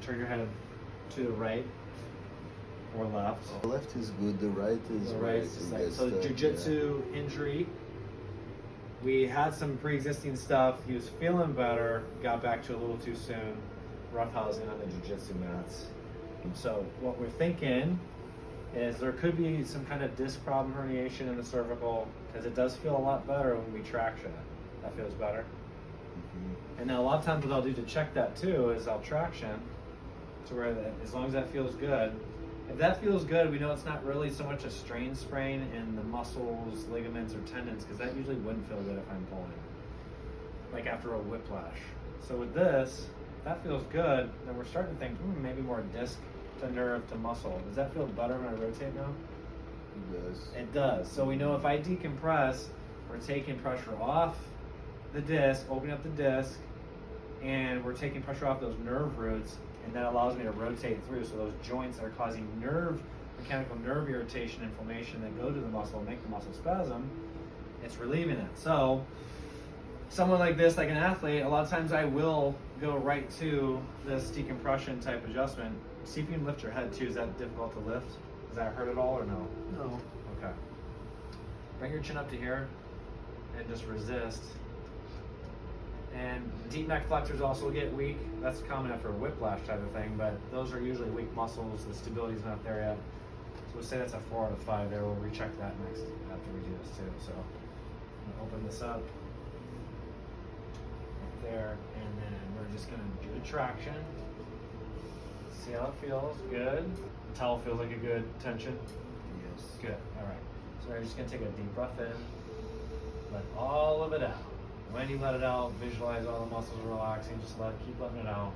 turn your head to the right or left. The left is good, the right is The right is the side. So Jiu-Jitsu injury. We had some pre-existing stuff. He was feeling better, got back to it a little too soon. Roughhousing on the Jiu-Jitsu mats. So what we're thinking is there could be some kind of disc problem herniation in the cervical, because it does feel a lot better when we traction it. That feels better. Mm-hmm. And then a lot of times what I'll do to check that too is I'll traction to where as long as that feels good. If that feels good, we know it's not really so much a strain sprain in the muscles, ligaments, or tendons, because that usually wouldn't feel good if I'm pulling, like after a whiplash. So with this, if that feels good, then we're starting to think maybe more disc to nerve to muscle. Does that feel better when I rotate now? It does. It does. So we know if I decompress, we're taking pressure off the disc, opening up the disc, and we're taking pressure off those nerve roots, and that allows me to rotate through. So those joints that are causing mechanical nerve irritation, inflammation that go to the muscle and make the muscle spasm, it's relieving it. So someone like this, like an athlete, a lot of times I will go right to this decompression type adjustment. See if you can lift your head too. Is that difficult to lift? Does that hurt at all or no? No. Okay. Bring your chin up to here and just resist. And deep neck flexors also get weak. That's common after a whiplash type of thing, but those are usually weak muscles. The stability's not there yet. So we'll say that's a 4 out of 5 there. We'll recheck that next after we do this too. So I'm gonna open this up right there, and then we're just gonna do a traction. See how it feels. Good. The towel feels like a good tension. Yes. Good. All right. So we're just gonna take a deep breath in. Let all of it out. When you let it out, visualize all the muscles relaxing. Just keep letting it out.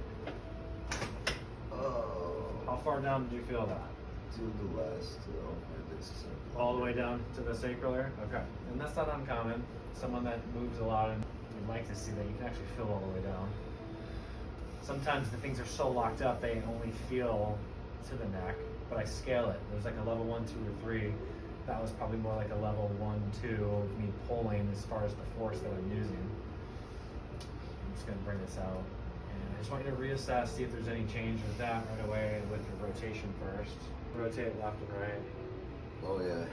Oh. How far down did you feel that? To the last of my discs. All the way down to the sacral area? Okay. And that's not uncommon. Someone that moves a lot, and we'd like to see that you can actually feel all the way down. Sometimes the things are so locked up, they only feel to the neck, but I scale it. There's like a level 1, 2, or 3. That was probably more like a level 1, 2 of me pulling as far as the force that I'm using. I'm just gonna bring this out. And I just want you to reassess, see if there's any change with that right away with your rotation first. Rotate left and right. Oh yeah.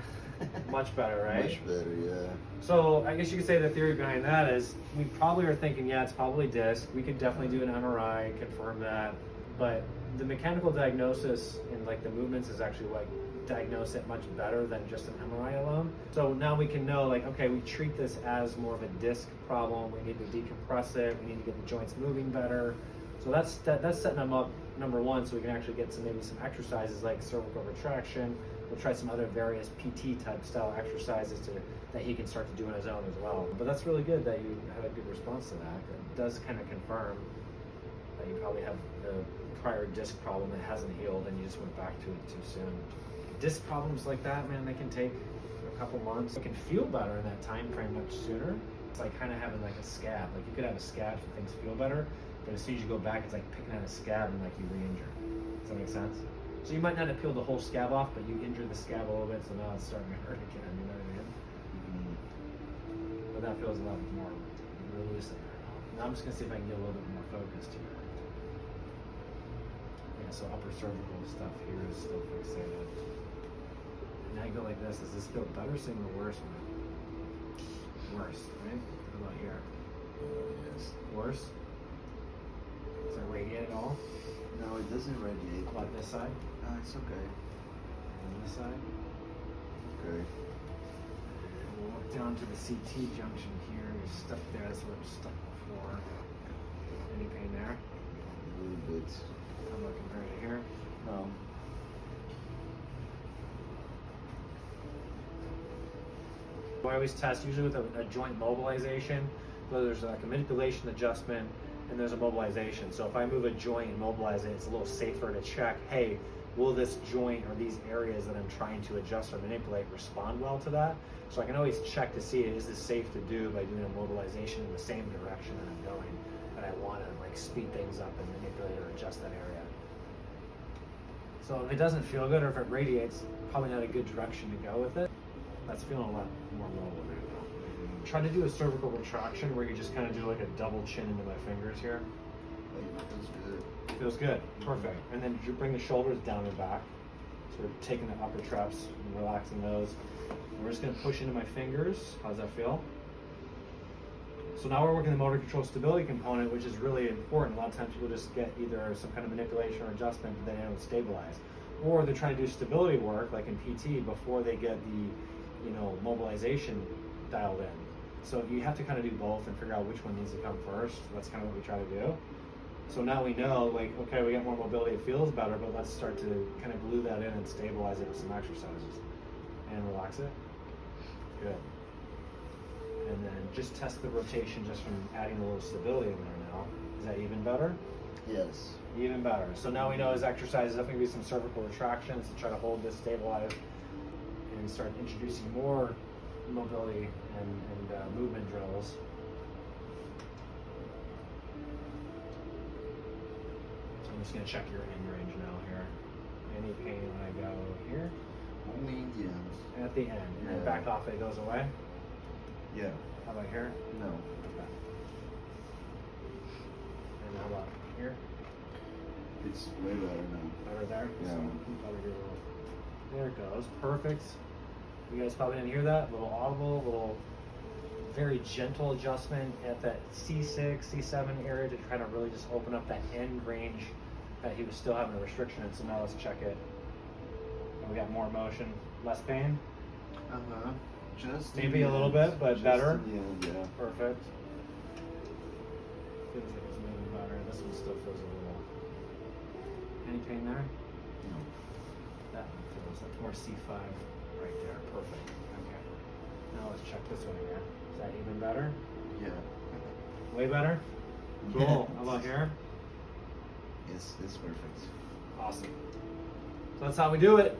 Much better, right? Much better, yeah. So I guess you could say the theory behind that is we probably are thinking, yeah, it's probably disc. We could definitely do an MRI, confirm that. But the mechanical diagnosis and like the movements is actually like diagnose it much better than just an MRI alone. So now we can know, like, okay, we treat this as more of a disc problem. We need to decompress it. We need to get the joints moving better. So that's setting them up, number one, so we can actually get maybe some exercises like cervical retraction. We'll try some other various PT type style exercises that he can start to do on his own as well. But that's really good that you had a good response to that. It does kind of confirm that you probably have the prior disc problem that hasn't healed and you just went back to it too soon. Disc problems like that, man, they can take a couple months. It can feel better in that time frame much sooner. It's like kind of having like a scab. Like you could have a scab so things feel better, but as soon as you go back, it's like picking at a scab and like you re-injure. Does that make sense? So you might not have peeled the whole scab off, but you injured the scab a little bit, so now it's starting to hurt again, you know what I mean? But that feels a lot more loose in there. Now I'm just gonna see if I can get a little bit more focused here. Yeah, so upper cervical stuff here is still fixated. Now you go like this. Does this feel better, same, or worse? Worse, right? How about here? Yes. Worse? Does that radiate at all? No, it doesn't radiate. How about this side? It's okay. And this side? Okay. And we'll look down to the CT junction here. You're stuck there. That's where it's stuck before. Any pain there? A little bit. How about compared to here? No. I always test usually with a joint mobilization. So there's like a manipulation adjustment and there's a mobilization. So if I move a joint and mobilize it, it's a little safer to check, hey, will this joint or these areas that I'm trying to adjust or manipulate respond well to that? So I can always check to see, is this safe to do by doing a mobilization in the same direction that I'm going, and I want to like speed things up and manipulate or adjust that area. So if it doesn't feel good or if it radiates, probably not a good direction to go with it. That's feeling a lot more normal right now. Try to do a cervical retraction where you just kind of do like a double chin into my fingers here. That's good. Feels good. Perfect. And then you bring the shoulders down and back. So we're taking the upper traps and relaxing those. And we're just going to push into my fingers. How does that feel? So now we're working the motor control stability component, which is really important. A lot of times people just get either some kind of manipulation or adjustment, but they don't stabilize. Or they're trying to do stability work, like in PT, before they get the, mobilization dialed in. So you have to kind of do both and figure out which one needs to come first. That's kind of what we try to do. So now we know, like, okay, we got more mobility, it feels better, but let's start to kind of glue that in and stabilize it with some exercises. And relax it. Good. And then just test the rotation just from adding a little stability in there now. Is that even better? Yes. Even better. So now we know his exercise is definitely going to be some cervical retractions to try to hold this stabilized and start introducing more mobility and movement drills. So I'm just going to check your end range now here. Any pain when I go here? Only in the end. At the end. And then back off, it goes away? Yeah. How about here? No. Okay. And how about here? It's way better now. Better there? Yeah. So probably do a little. There it goes. Perfect. You guys probably didn't hear that. A little audible, a little very gentle adjustment at that C6, C7 area to try to really just open up that end range that he was still having a restriction in. So now let's check it. And we got more motion, less pain. Just Maybe a little bit, but just better. in the end, yeah. Perfect. Feels like it's moving better. This one still feels a little. Any pain there? No. That one feels like more C5 right there. Perfect. Okay. Now let's check this one again. Is that even better? Yeah. Way better? Cool. How about here? It's perfect. Awesome. So that's how we do it.